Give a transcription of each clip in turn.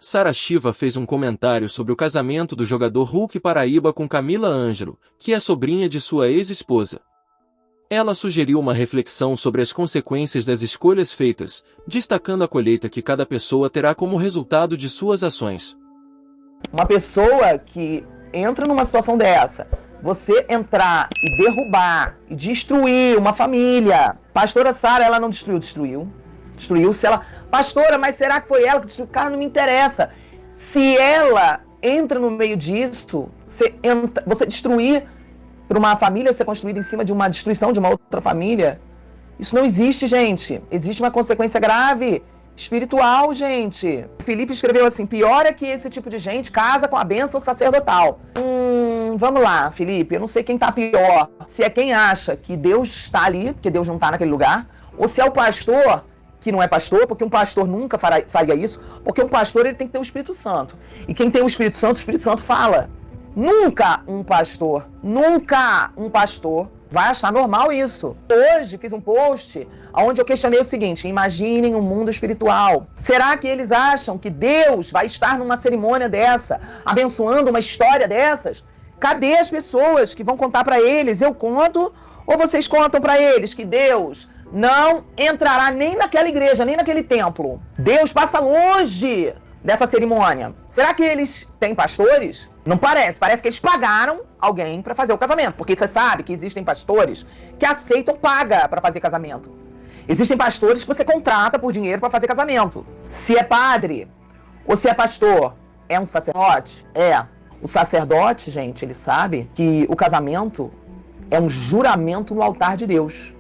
Sara Shiva fez um comentário sobre o casamento do jogador Hulk Paraíba com Camila Ângelo, que é sobrinha de sua ex-esposa. Ela sugeriu uma reflexão sobre as consequências das escolhas feitas, destacando a colheita que cada pessoa terá como resultado de suas ações. Uma pessoa que entra numa situação dessa, você entrar e derrubar e destruir uma família. Pastora Sara, ela não destruiu. Destruiu se ela... Pastora, mas será que foi ela que destruiu? Cara, não me interessa. Se ela entra no meio disso, você destruir para uma família ser construída em cima de uma destruição de uma outra família, isso não existe, gente. Existe uma consequência grave, espiritual, gente. Filipe escreveu assim, pior é que esse tipo de gente casa com a bênção sacerdotal. Vamos lá, Filipe, eu não sei quem tá pior. Se é quem acha que Deus está ali, porque Deus não está naquele lugar, ou se é o pastor que não é pastor, porque um pastor nunca faria isso, porque um pastor ele tem que ter o Espírito Santo. E quem tem o Espírito Santo fala. Nunca um pastor vai achar normal isso. Hoje fiz um post onde eu questionei o seguinte, imaginem um mundo espiritual. Será que eles acham que Deus vai estar numa cerimônia dessa, abençoando uma história dessas? Cadê as pessoas que vão contar para eles? Eu conto ou vocês contam para eles que Deus não entrará nem naquela igreja, nem naquele templo? Deus passa longe dessa cerimônia. Será que eles têm pastores? Não parece. Parece que eles pagaram alguém para fazer o casamento. Porque você sabe que existem pastores que aceitam paga para fazer casamento. Existem pastores que você contrata por dinheiro para fazer casamento. Se é padre ou se é pastor, é um sacerdote? É. O sacerdote, gente, ele sabe que o casamento é um juramento no altar de Deus.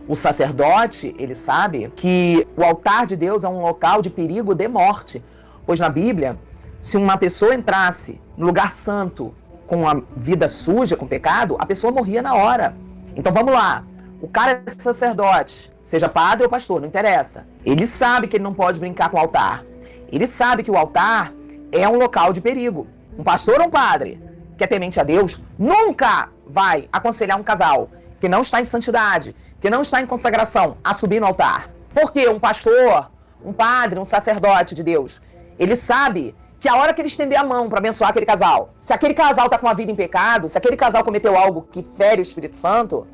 O sacerdote, ele sabe que o altar de Deus é um local de perigo de morte. Pois na Bíblia, se uma pessoa entrasse no lugar santo com a vida suja, com pecado, a pessoa morria na hora. Então vamos lá, o cara é sacerdote, seja padre ou pastor, não interessa. Ele sabe que ele não pode brincar com o altar. Ele sabe que o altar é um local de perigo. Um pastor ou um padre que é temente a Deus nunca vai aconselhar um casal que não está em santidade, que não está em consagração, a subir no altar. Porque um pastor, um padre, um sacerdote de Deus, ele sabe que a hora que ele estender a mão para abençoar aquele casal, se aquele casal está com a vida em pecado, se aquele casal cometeu algo que fere o Espírito Santo,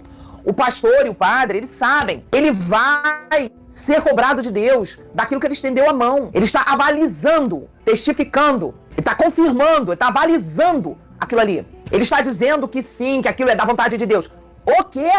o pastor e o padre, eles sabem, ele vai ser cobrado de Deus daquilo que ele estendeu a mão. Ele está avalizando, testificando, ele está confirmando, ele está avalizando aquilo ali. Ele está dizendo que sim, que aquilo é da vontade de Deus. O quê?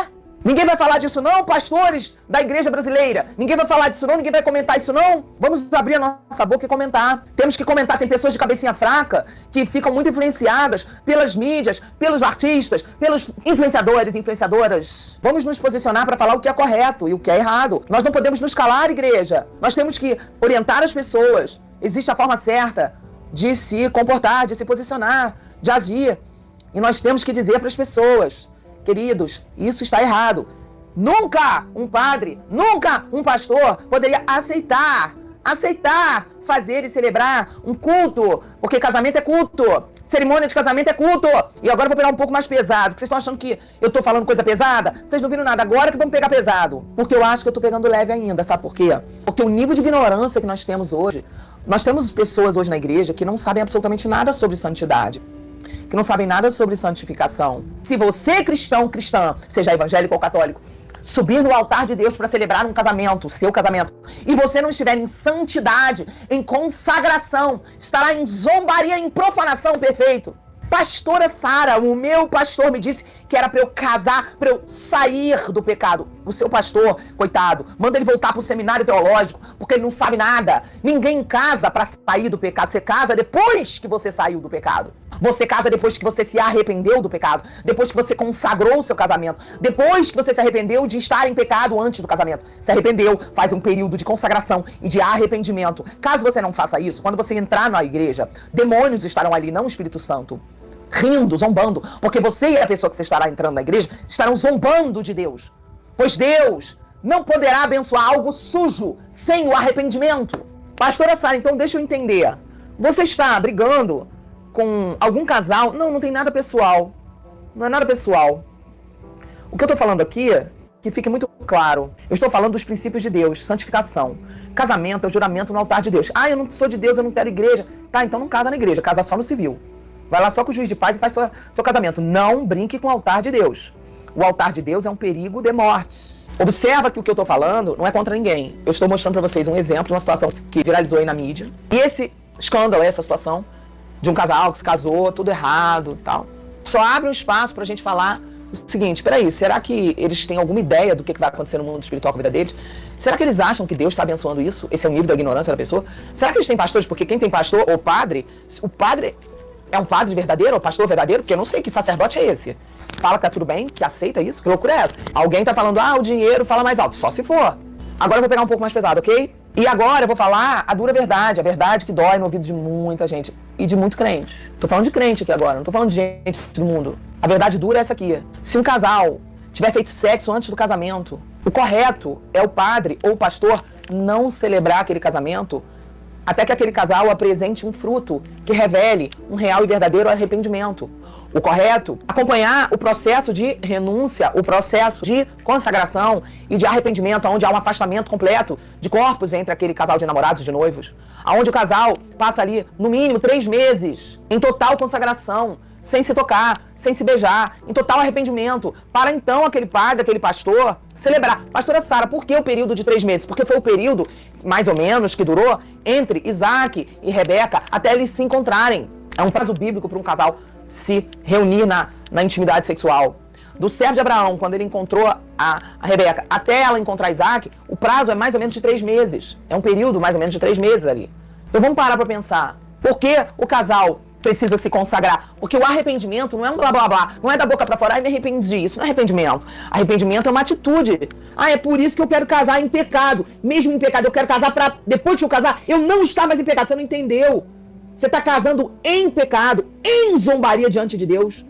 Ninguém vai falar disso não, pastores da igreja brasileira. Ninguém vai falar disso não, ninguém vai comentar isso não. Vamos abrir a nossa boca e comentar. Temos que comentar, tem pessoas de cabecinha fraca que ficam muito influenciadas pelas mídias, pelos artistas, pelos influenciadores, influenciadoras. Vamos nos posicionar para falar o que é correto e o que é errado. Nós não podemos nos calar, igreja. Nós temos que orientar as pessoas. Existe a forma certa de se comportar, de se posicionar, de agir. E nós temos que dizer para as pessoas, queridos, isso está errado. Nunca um padre, nunca um pastor poderia aceitar fazer e celebrar um culto, porque casamento é culto, cerimônia de casamento é culto. E agora eu vou pegar um pouco mais pesado, porque vocês estão achando que eu estou falando coisa pesada? Vocês não viram nada agora que vamos pegar pesado, porque eu acho que eu estou pegando leve ainda, sabe por quê? Porque o nível de ignorância que nós temos hoje, nós temos pessoas hoje na igreja que não sabem absolutamente nada sobre santidade, que não sabem nada sobre santificação. Se você, cristã, seja evangélico ou católico, subir no altar de Deus para celebrar um casamento, seu casamento, e você não estiver em santidade, em consagração, estará em zombaria, em profanação, perfeito. Pastora Sara, o meu pastor me disse que era para eu casar, para eu sair do pecado. O seu pastor, coitado, manda ele voltar para o seminário teológico, porque ele não sabe nada. Ninguém casa para sair do pecado, você casa depois que você saiu do pecado. Você casa depois que você se arrependeu do pecado, depois que você consagrou o seu casamento, depois que você se arrependeu de estar em pecado antes do casamento. Se arrependeu, faz um período de consagração e de arrependimento. Caso você não faça isso, quando você entrar na igreja, demônios estarão ali, não o Espírito Santo, rindo, zombando, porque você e a pessoa que você estará entrando na igreja estarão zombando de Deus. Pois Deus não poderá abençoar algo sujo sem o arrependimento. Pastora Sara, então deixa eu entender. Você está brigando com algum casal? Não tem nada pessoal. Não é nada pessoal. O que eu tô falando aqui que fique muito claro. Eu estou falando dos princípios de Deus, santificação. Casamento é o juramento no altar de Deus. Ah, eu não sou de Deus, eu não quero igreja. Tá, então não casa na igreja, casa só no civil. Vai lá só com o juiz de paz e faz seu casamento. Não brinque com o altar de Deus. O altar de Deus é um perigo de morte. Observa que o que eu estou falando não é contra ninguém. Eu estou mostrando para vocês um exemplo de uma situação que viralizou aí na mídia. E esse escândalo, essa situação de um casal que se casou, tudo errado e tal, só abre um espaço para a gente falar o seguinte: peraí, será que eles têm alguma ideia do que vai acontecer no mundo espiritual com a vida deles? Será que eles acham que Deus está abençoando isso? Esse é o nível da ignorância da pessoa? Será que eles têm pastores? Porque quem tem pastor ou padre, o padre é um padre verdadeiro ou pastor verdadeiro? Porque eu não sei que sacerdote é esse. Fala que tá tudo bem, que aceita isso? Que loucura é essa? Alguém tá falando, o dinheiro fala mais alto. Só se for. Agora eu vou pegar um pouco mais pesado, ok? E agora eu vou falar a dura verdade, a verdade que dói no ouvido de muita gente e de muito crente. Tô falando de crente aqui agora, não tô falando de gente do mundo. A verdade dura é essa aqui. Se um casal tiver feito sexo antes do casamento, o correto é o padre ou o pastor não celebrar aquele casamento até que aquele casal apresente um fruto que revele um real e verdadeiro arrependimento. O correto, acompanhar o processo de renúncia, o processo de consagração e de arrependimento, onde há um afastamento completo de corpos entre aquele casal de namorados e de noivos, onde o casal passa ali, no mínimo, 3 meses em total consagração, sem se tocar, sem se beijar, em total arrependimento, para então aquele padre, aquele pastor, celebrar. Pastora Sara, por que o período de 3 meses? Porque foi o período, mais ou menos, que durou entre Isaac e Rebeca, até eles se encontrarem. É um prazo bíblico para um casal se reunir na intimidade sexual. Do servo de Abraão, quando ele encontrou a Rebeca, até ela encontrar Isaac, o prazo é mais ou menos de 3 meses. É um período mais ou menos de 3 meses ali. Então vamos parar para pensar. Por que o casal precisa se consagrar? Porque o arrependimento não é um blá blá blá, não é da boca pra fora, me arrependi. Isso não é arrependimento. Arrependimento é uma atitude. É por isso que eu quero casar em pecado. Mesmo em pecado, eu quero casar pra depois que eu casar, eu não estar mais em pecado. Você não entendeu. Você está casando em pecado, em zombaria diante de Deus.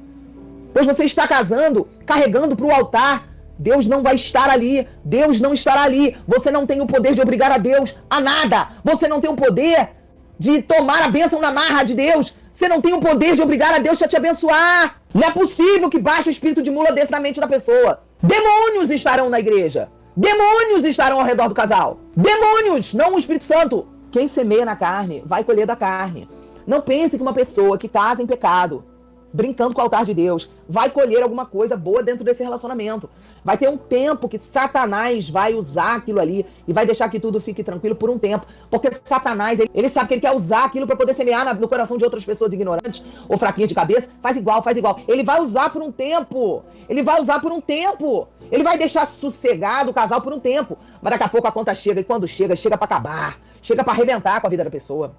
Pois você está casando, carregando para o altar. Deus não vai estar ali. Deus não estará ali. Você não tem o poder de obrigar a Deus a nada. Você não tem o poder de tomar a bênção na marra de Deus. Você não tem o poder de obrigar a Deus a te abençoar. Não é possível que baixe o espírito de mula desse na mente da pessoa. Demônios estarão na igreja. Demônios estarão ao redor do casal. Demônios, não o Espírito Santo. Quem semeia na carne, vai colher da carne. Não pense que uma pessoa que casa em pecado, brincando com o altar de Deus, vai colher alguma coisa boa dentro desse relacionamento. Vai ter um tempo que Satanás vai usar aquilo ali e vai deixar que tudo fique tranquilo por um tempo. Porque Satanás, ele sabe que ele quer usar aquilo para poder semear no coração de outras pessoas ignorantes ou fraquinhas de cabeça. Faz igual, faz igual. Ele vai usar por um tempo. Ele vai usar por um tempo. Ele vai deixar sossegado o casal por um tempo. Mas daqui a pouco a conta chega e quando chega, chega para acabar. Chega para arrebentar com a vida da pessoa.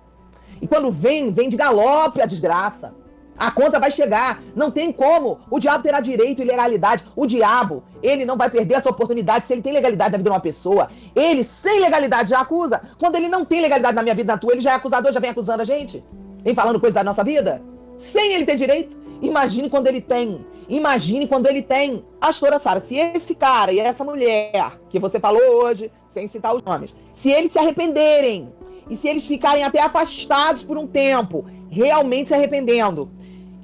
E quando vem de galope a desgraça. A conta vai chegar. Não tem como. O diabo terá direito e legalidade. O diabo, ele não vai perder essa oportunidade se ele tem legalidade na vida de uma pessoa. Ele, sem legalidade, já acusa. Quando ele não tem legalidade na minha vida, na tua, ele já é acusador, já vem acusando a gente. Vem falando coisa da nossa vida. Sem ele ter direito. Imagine quando ele tem. Imagine quando ele tem. Pastora Sara, se esse cara e essa mulher que você falou hoje, sem citar os nomes, se eles se arrependerem e se eles ficarem até afastados por um tempo, realmente se arrependendo,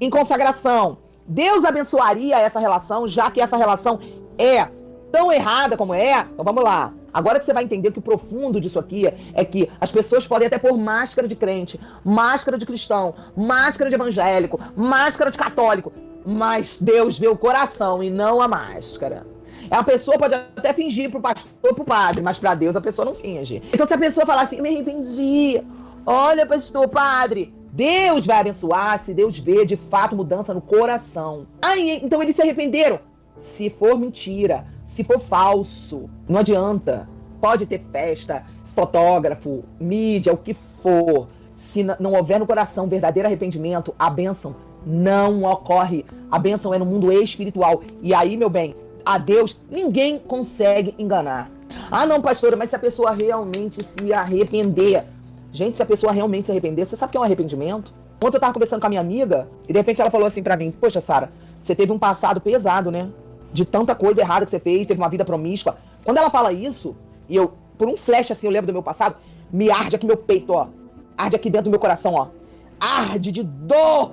em consagração, Deus abençoaria essa relação, já que essa relação é tão errada como é? Então vamos lá. Agora que você vai entender que o profundo disso aqui é que as pessoas podem até pôr máscara de crente, máscara de cristão, máscara de evangélico, máscara de católico, mas Deus vê o coração e não a máscara. A pessoa pode até fingir pro pastor, pro padre, mas pra Deus a pessoa não finge. Então se a pessoa falar assim, me arrependi, olha pastor, padre, Deus vai abençoar se Deus vê de fato mudança no coração. Aí, então eles se arrependeram. Se for mentira, se for falso, não adianta. Pode ter festa, fotógrafo, mídia, o que for. Se não houver no coração verdadeiro arrependimento, a bênção não ocorre. A bênção é no mundo espiritual. E aí, meu bem, a Deus ninguém consegue enganar. Ah, não, pastora, mas se a pessoa realmente se arrepender... Gente, se a pessoa realmente se arrepender, você sabe o que é um arrependimento? Ontem eu tava conversando com a minha amiga e de repente ela falou assim pra mim, poxa, Sara, você teve um passado pesado, né? De tanta coisa errada que você fez, teve uma vida promíscua. Quando ela fala isso, e eu, por um flash assim, eu lembro do meu passado, me arde aqui meu peito, ó. Arde aqui dentro do meu coração, ó. Arde de dor!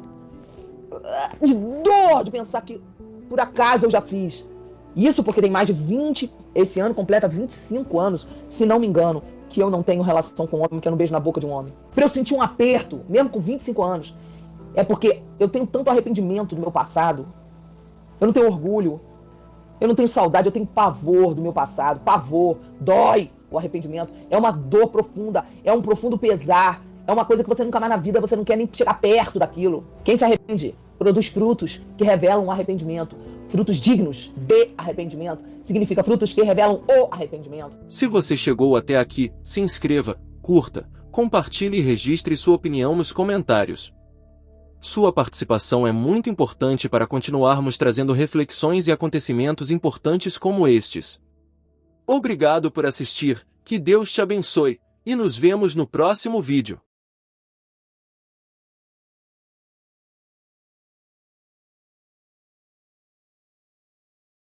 De dor de pensar que por acaso eu já fiz. Isso porque tem mais de 20, esse ano completa 25 anos, se não me engano, que eu não tenho relação com um homem, que eu não beijo na boca de um homem. Pra eu sentir um aperto, mesmo com 25 anos, é porque eu tenho tanto arrependimento do meu passado. Eu não tenho orgulho, eu não tenho saudade, eu tenho pavor do meu passado. Pavor, dói o arrependimento. É uma dor profunda, é um profundo pesar. É uma coisa que você nunca mais na vida, você não quer nem chegar perto daquilo. Quem se arrepende produz frutos que revelam o arrependimento. Frutos dignos de arrependimento. Significa frutos que revelam o arrependimento. Se você chegou até aqui, se inscreva, curta, compartilhe e registre sua opinião nos comentários. Sua participação é muito importante para continuarmos trazendo reflexões e acontecimentos importantes como estes. Obrigado por assistir, que Deus te abençoe, e nos vemos no próximo vídeo.